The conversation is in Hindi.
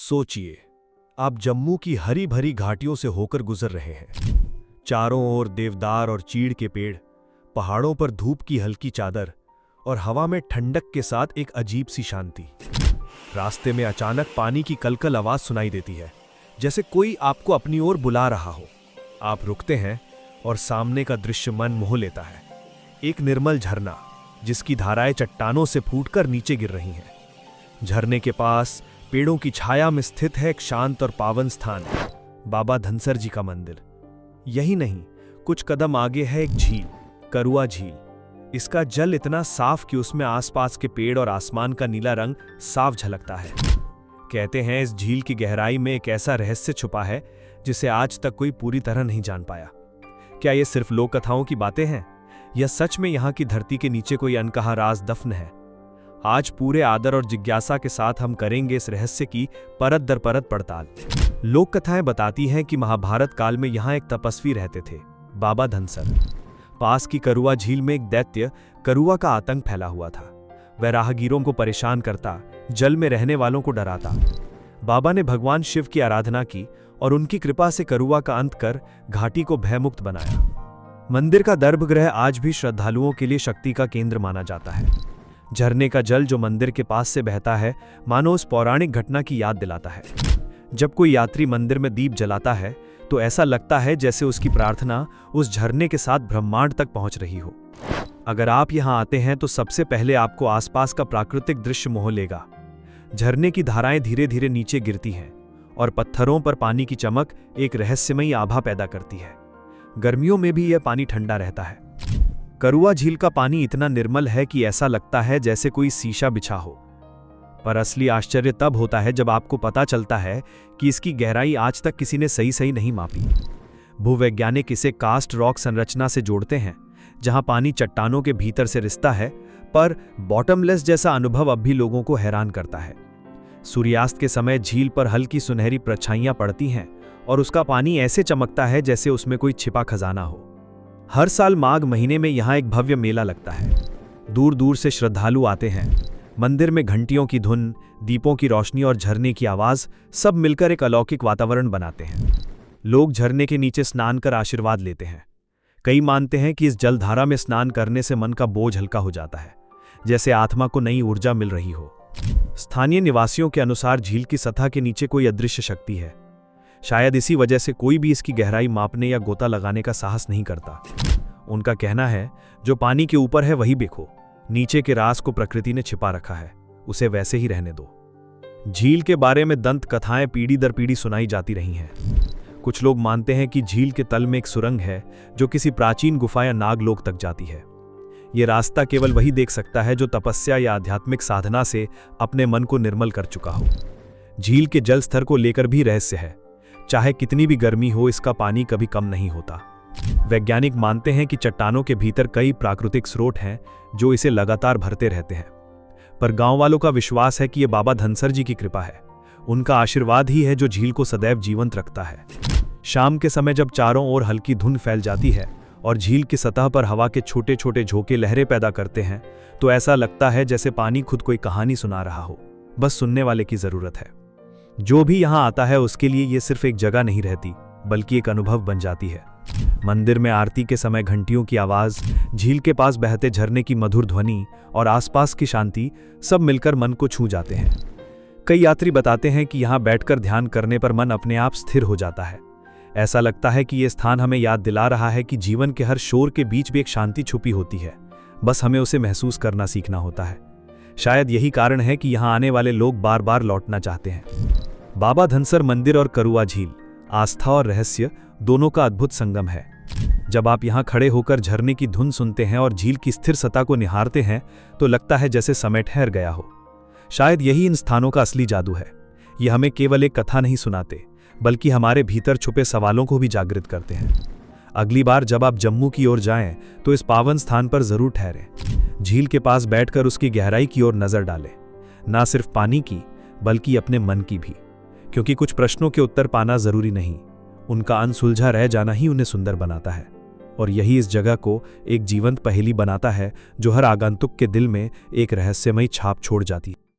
सोचिए, आप जम्मू की हरी भरी घाटियों से होकर गुजर रहे हैं। चारों ओर देवदार और चीड़ के पेड़, पहाड़ों पर धूप की हल्की चादर और हवा में ठंडक के साथ एक अजीब सी शांति। रास्ते में अचानक पानी की कलकल आवाज सुनाई देती है, जैसे कोई आपको अपनी ओर बुला रहा हो। आप रुकते हैं और सामने का दृश्य मन मोह लेता है। एक निर्मल झरना, जिसकी धाराएं चट्टानों से फूटकर नीचे गिर रही हैं। झरने के पास पेड़ों की छाया में स्थित है एक शांत और पावन स्थान, बाबा धनसर जी का मंदिर। यही नहीं, कुछ कदम आगे है एक झील, करुआ झील। इसका जल इतना साफ कि उसमें आसपास के पेड़ और आसमान का नीला रंग साफ झलकता है। कहते हैं इस झील की गहराई में एक ऐसा रहस्य छुपा है जिसे आज तक कोई पूरी तरह नहीं जान पाया। क्या ये सिर्फ लोक कथाओं की बातें हैं या सच में यहाँ की धरती के नीचे कोई अनकहा राज दफन है? आज पूरे आदर और जिज्ञासा के साथ हम करेंगे इस रहस्य की परत दर परत पड़ताल। लोक कथाएं बताती हैं कि महाभारत काल में यहाँ एक तपस्वी रहते थे, बाबा धनसर। पास की करुआ झील में एक दैत्य करुआ का आतंक फैला हुआ था। वह राहगीरों को परेशान करता, जल में रहने वालों को डराता। बाबा ने भगवान शिव की आराधना की और उनकी कृपा से करुआ का अंत कर घाटी को भयमुक्त बनाया। मंदिर का गर्भगृह आज भी श्रद्धालुओं के लिए शक्ति का केंद्र माना जाता है। झरने का जल जो मंदिर के पास से बहता है, मानो उस पौराणिक घटना की याद दिलाता है। जब कोई यात्री मंदिर में दीप जलाता है तो ऐसा लगता है जैसे उसकी प्रार्थना उस झरने के साथ ब्रह्मांड तक पहुंच रही हो। अगर आप यहां आते हैं तो सबसे पहले आपको आसपास का प्राकृतिक दृश्य मोह लेगा। झरने की धाराएं धीरे धीरे नीचे गिरती हैं और पत्थरों पर पानी की चमक एक रहस्यमयी आभा पैदा करती है। गर्मियों में भी यह पानी ठंडा रहता है। करुआ झील का पानी इतना निर्मल है कि ऐसा लगता है जैसे कोई शीशा बिछा हो। पर असली आश्चर्य तब होता है जब आपको पता चलता है कि इसकी गहराई आज तक किसी ने सही नहीं मापी। भूवैज्ञानिक इसे कास्ट रॉक संरचना से जोड़ते हैं, जहां पानी चट्टानों के भीतर से रिसता है, पर बॉटमलेस जैसा अनुभव अब भी लोगों को हैरान करता है। सूर्यास्त के समय झील पर हल्की सुनहरी परछाइयां पड़ती हैं और उसका पानी ऐसे चमकता है जैसे उसमें कोई छिपा खजाना हो। हर साल माघ महीने में यहाँ एक भव्य मेला लगता है। दूर दूर से श्रद्धालु आते हैं। मंदिर में घंटियों की धुन, दीपों की रोशनी और झरने की आवाज सब मिलकर एक अलौकिक वातावरण बनाते हैं। लोग झरने के नीचे स्नान कर आशीर्वाद लेते हैं। कई मानते हैं कि इस जलधारा में स्नान करने से मन का बोझ हल्का हो जाता है, जैसे आत्मा को नई ऊर्जा मिल रही हो। स्थानीय निवासियों के अनुसार झील की सतह के नीचे कोई अदृश्य शक्ति है। शायद इसी वजह से कोई भी इसकी गहराई मापने या गोता लगाने का साहस नहीं करता। उनका कहना है, जो पानी के ऊपर है वही देखो, नीचे के राज को प्रकृति ने छिपा रखा है, उसे वैसे ही रहने दो। झील के बारे में दंत कथाएं पीढ़ी दर पीढ़ी सुनाई जाती रही हैं। कुछ लोग मानते हैं कि झील के तल में एक सुरंग है जो किसी प्राचीन गुफा या नागलोक तक जाती है। ये रास्ता केवल वही देख सकता है जो तपस्या या आध्यात्मिक साधना से अपने मन को निर्मल कर चुका हो। झील के जल स्तर को लेकर भी रहस्य है। चाहे कितनी भी गर्मी हो, इसका पानी कभी कम नहीं होता। वैज्ञानिक मानते हैं कि चट्टानों के भीतर कई प्राकृतिक स्रोत हैं जो इसे लगातार भरते रहते हैं। पर गांव वालों का विश्वास है कि यह बाबा धनसर जी की कृपा है। उनका आशीर्वाद ही है जो झील को सदैव जीवंत रखता है। शाम के समय जब चारों ओर हल्की धुंध फैल जाती है और झील की सतह पर हवा के छोटे छोटे झोंके लहरें पैदा करते हैं, तो ऐसा लगता है जैसे पानी खुद कोई कहानी सुना रहा हो। बस सुनने वाले की जरूरत है। जो भी यहाँ आता है उसके लिए ये सिर्फ एक जगह नहीं रहती, बल्कि एक अनुभव बन जाती है। मंदिर में आरती के समय घंटियों की आवाज, झील के पास बहते झरने की मधुर ध्वनि और आसपास की शांति सब मिलकर मन को छू जाते हैं। कई यात्री बताते हैं कि यहाँ बैठकर ध्यान करने पर मन अपने आप स्थिर हो जाता है। ऐसा लगता है कि ये स्थान हमें याद दिला रहा है कि जीवन के हर शोर के बीच भी एक शांति छुपी होती है, बस हमें उसे महसूस करना सीखना होता है। शायद यही कारण है कि यहाँ आने वाले लोग बार बार लौटना चाहते हैं। बाबा धनसर मंदिर और करुआ झील, आस्था और रहस्य दोनों का अद्भुत संगम है। जब आप यहाँ खड़े होकर झरने की धुन सुनते हैं और झील की स्थिर सतह को निहारते हैं तो लगता है जैसे समय ठहर गया हो। शायद यही इन स्थानों का असली जादू है। ये हमें केवल एक कथा नहीं सुनाते, बल्कि हमारे भीतर छुपे सवालों को भी जागृत करते हैं। अगली बार जब आप जम्मू की ओर जाएं तो इस पावन स्थान पर जरूर ठहरें। झील के पास बैठकर उसकी गहराई की ओर नजर डालें, ना सिर्फ पानी की बल्कि अपने मन की भी, क्योंकि कुछ प्रश्नों के उत्तर पाना जरूरी नहीं, उनका अनसुलझा रह जाना ही उन्हें सुंदर बनाता है। और यही इस जगह को एक जीवंत पहेली बनाता है जो हर आगंतुक के दिल में एक रहस्यमयी छाप छोड़ जाती है।